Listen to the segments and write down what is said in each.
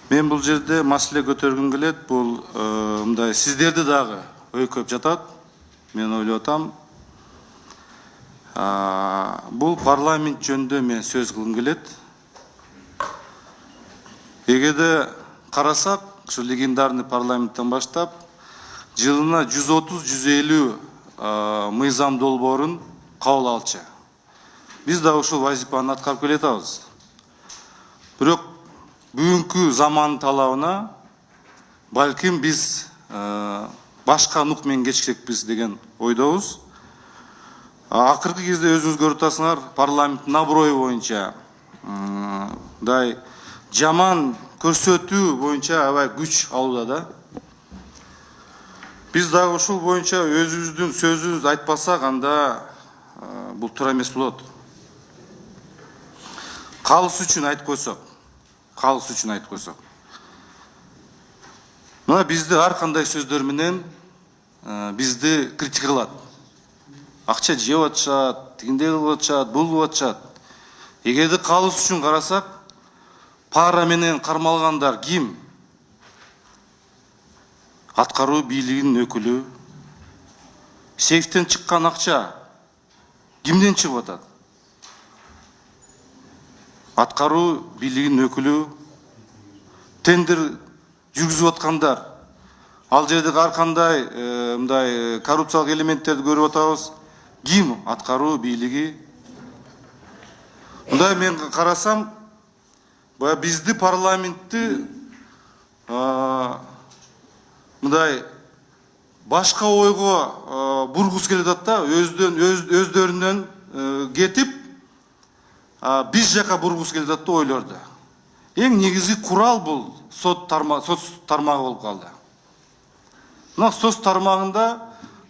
Мен бұл жерде маселе көтөргүм келет. Бұл мындай сиздерди дагы ой көп жатат. Мен ойлоп атам. Бұл парламент жөнүндө мен сөз кылгым келет. Эгерде карасак, ушу легендарный парламенттен баштап жылына 130-150 мыйзам долбоорун кабыл алчу. Биз да ушул вазифаны аткарып келатабыз. Бирок бүгүнкү заман талабына балким биз башка нук менен кечкилекпиз деген ойдобуз. Акыркы кезде өзүңүз көрүп атасыңар, парламенттин аброю боюнча мындай жаман көрсөтүү боюнча аябай күч алууда да. Биз дагы ушул боюнча өзүбүздүн сөзүбүздү айтпасак, анда бул туура эмес болот. Калыс үчүн айтып койсок. Мына бизди ар кандай сөздөр менен бизди критикалат. Акча жеп атышат, тигиндей кылып атышат, бул кылып атышат. Эгерде калыс үчүн карасак, пара менен кармалгандар ким? Аткаруу бийлигинин өкүлү. Сейфтен чыккан акча кимден чыгып атат? Аткаруу бийлигинин өкүлү. Тендер жүргүзүп аткандар. Ал жерде ар кандай мындай коррупциялык элементтерди көрүп атабыз. Ким? Аткаруу бийлиги. Мындай мен карасам, бизди парламентти мындай башка ойго бургус келип атат да, өздөрүнөн кетип биз жака бургус келип атат да ойлорду. Эң негизги курал бул сот тармагы болуп калды. Мына сот тармагында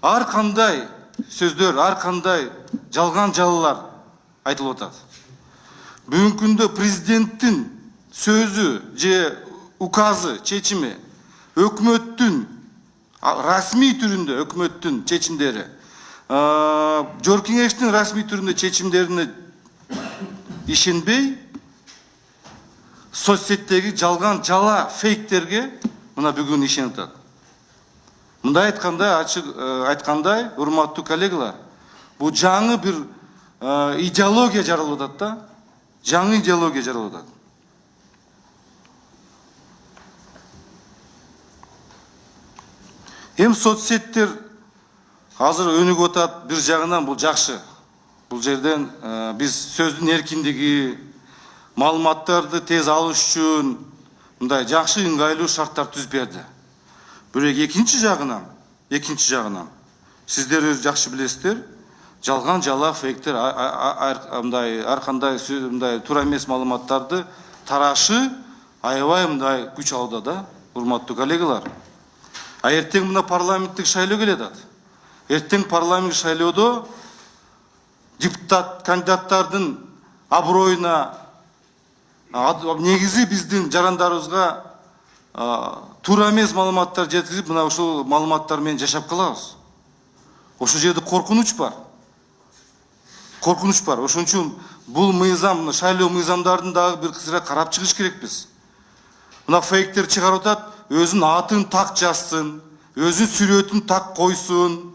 ар кандай сөздөр, ар кандай жалган жалалар айтылып атат. Бүгүнкү күндө президенттин сөзү же указы, чечими, өкмөттүн расмий түрүндө өкмөттүн чечимдери, жогорку кеңештин расмий түрүндө чечимдерине ишенбей, соцсеттеги жалган жала фейктерге мына бүгүн ишенип атат. Мындай айткандай, урматтуу коллегалар, бул жаңы бир идеология жаралып атат да. Жаңы идеология жаралып атат. Эми соцсеттер азыр өнүгүп атат, бир жагынан бул жакшы. Бул жерден биз сөздүн эркиндиги, маалыматтарды тез алыш үчүн мындай жакшы ыңгайлуу шарттар түзүп берди. Бирок экинчи жагынан сиздер өз жакшы билесиздер, жалган жала фейктер мындай ар кандай мындай туура эмес маалыматтарды тарашы аябай мындай күч алууда да, урматтуу коллегалар. Эртең мына парламенттик шайлоо келе атат. Эртең парламенттик шайлоодо депутат кандидаттардын аброюна негизи биздин жарандарыбызга туура эмес маалыматтар жеткизип, мына ушул маалыматтар менен жашап калабыз. Ошол жерде коркунуч бар. Ошон үчүн бул мыйзам, шайлоо мыйзамдарын дагы бир кызыраак карап чыгыш керекпиз. Мына фейктер чыгарып атат, өзүнүн атын так жазсын, өзүнүн сүрөтүн так койсун.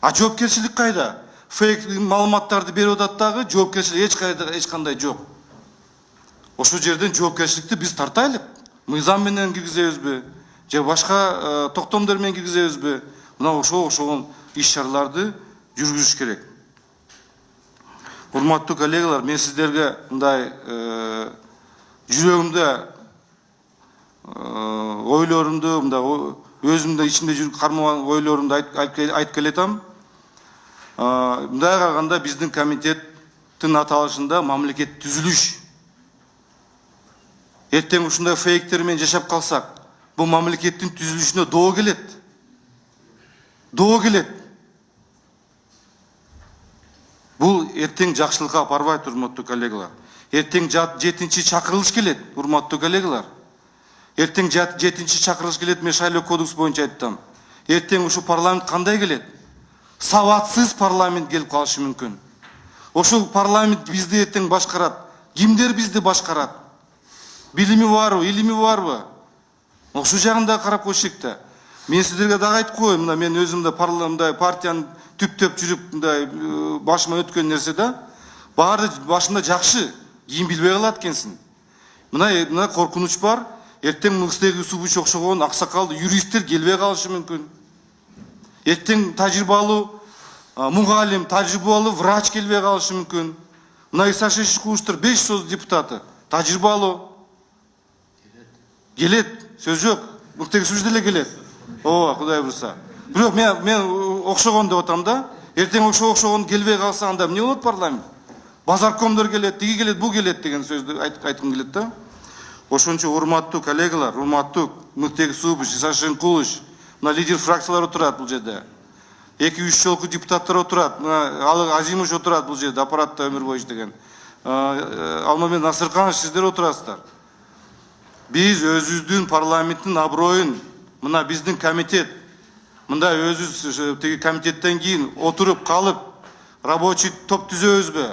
Жоопкерчилик кайда? Фейк маалыматтарды берип атат дагы, жоопкерчилик эч кандай жок. Ошол жерден жоопкерчиликти биз тартайлык. Мыйзам менен киргизебизби, же башка токтомдор менен киргизебизби? Мына ошол иш-чараларды жүргүзүш керек. Урматтуу коллегалар, мен сиздерге мындай жүрөгүмдө ойлорумду, мындай өзүмдө ичимде жүрүп кармаган ойлорумду айтып келатам. Мындай караганда биздин комитеттин аталышында мамлекет түзүлүш. Эртең ушундай фейктер менен жашап калсак, бул мамлекеттин түзүлүшүнө доо келет. Бул эртең жакшылыкка апарбайт, урматтуу коллегалар. Эртең 7-чи чакырылыш келет, урматтуу коллегалар. Эртең 7-чи чакырылыш келет, мен шайлоо кодекс боюнча айттым. Эртең ушу парламент кандай келет? Сабатсыз парламент келип калышы мүмкүн. Ошол парламент бизди эртең башкарат. Кимдер бизди башкарат? билими барбы, илими барбы? Ошол жагын да карап коюш керек да. Мен сиздерге дагы айтып коеюн, мына мен өзүм парламентда партияны түптөп жүрүп мындай башыма өткөн нерсе да, баары башында жакшы, кийин билбей калат экенсиң. Мына коркунуч бар. Эртең Мыкстеги Субуч окшогон аксакал юристтер келбей калышы мүмкүн. Эртең тажрыйбалуу мугалим, тажрыйбалуу врач келбей калышы мүмкүн. Мына Иса Шишкуловичтер 500 депутаты, тажрыйбалуу. Келет, сөз жок. Мыктеги Субуч деле келет. Ооба, Кудай буйрса. Бирок мен окшогон деп атам да. Эртең окшогон келбей калса анда эмне болот парламент? Базаркомдор келет, тиги келет, бу келет деген сөздү айткым келет да. Ошончо урматтуу коллегалар, урматтуу Мыктеги Субуч, Иса Шишкулович, мына лидер фракциялар отурат бул жерде. 2-3 жолку депутаттар отурат. Мына Азимович отурат бул жерде, аппаратта өмүр бою иштеген. Алмамет Насырканович, сиздер отурасыздар. Биз өзүбүздүн парламенттин аброюн, мына биздин комитет, мында өзүбүз тиги комитеттен кийин отуруп калып, рабочий топ түзөбүзбү?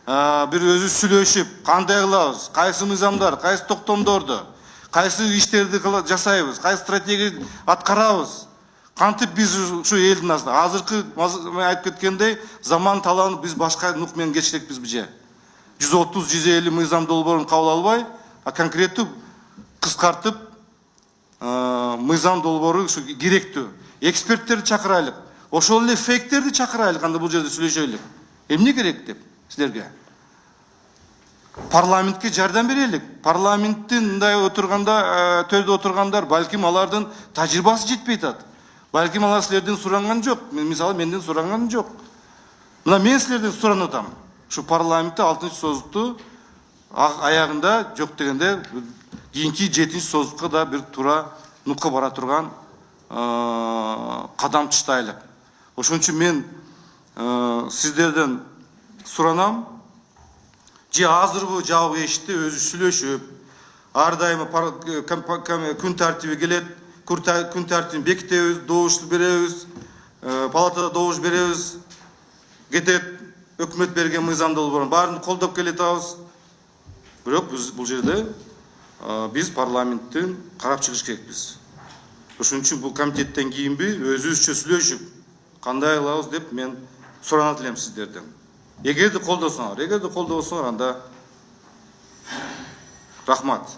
Бир өзүбүз сүйлөшүп, кандай кылабыз, кайсы мыйзамдар, кайсы токтомдорду, кайсы иштерди жасайбыз, кайсы стратегия аткарабыз. Кантип биз ушу элдин астында азыркы мен айтып кеткендей заман талаанып биз башка нук менен кечилекпиз бije. 130-150 мыйзам долбоорун кабыл албай, конкреттүү кыскартып мыйзам долбоору ушу керектүү. Эксперттерди чакырайлык. Ошол эле фейктерди чакырайлык, анда бул жерде сүйлөшөлүк. Эмне керек деп силерге? Парламентке жардам берелик. Парламенттин мындай отурганда, төрдө отургандар, балким алардын тажрыйбасы жетпей атат. Балким алар силерден суранган жок. Мисалы менден суранган жок. Мына мен силерден суранып атам. Ушу парламентте 6-чы создукту аягында жок дегенде кийинки 7-чи создукка да бир туура нукка бара турган кадам таштайлык. Ошон үчүн мен сиздерден суранам. Же азырбы жабы эшикте өзү сүйлөшүп, ар дайым күн тартиби келет, күн тартибин бекитебиз, добуш беребиз, палатада добуш беребиз, кетет, өкмөт берген мыйзам долбоорун баарын колдоп келатабыз. Бирок бул жерде биз парламенттин карап чыгыш керекпиз. Ошон үчүн бул комитеттен кийинби өзүбүзчө сүйлөшүп, кандай кылабыз деп мен суранат элем сиздерден. Эгерде колдосоңор, анда рахмат.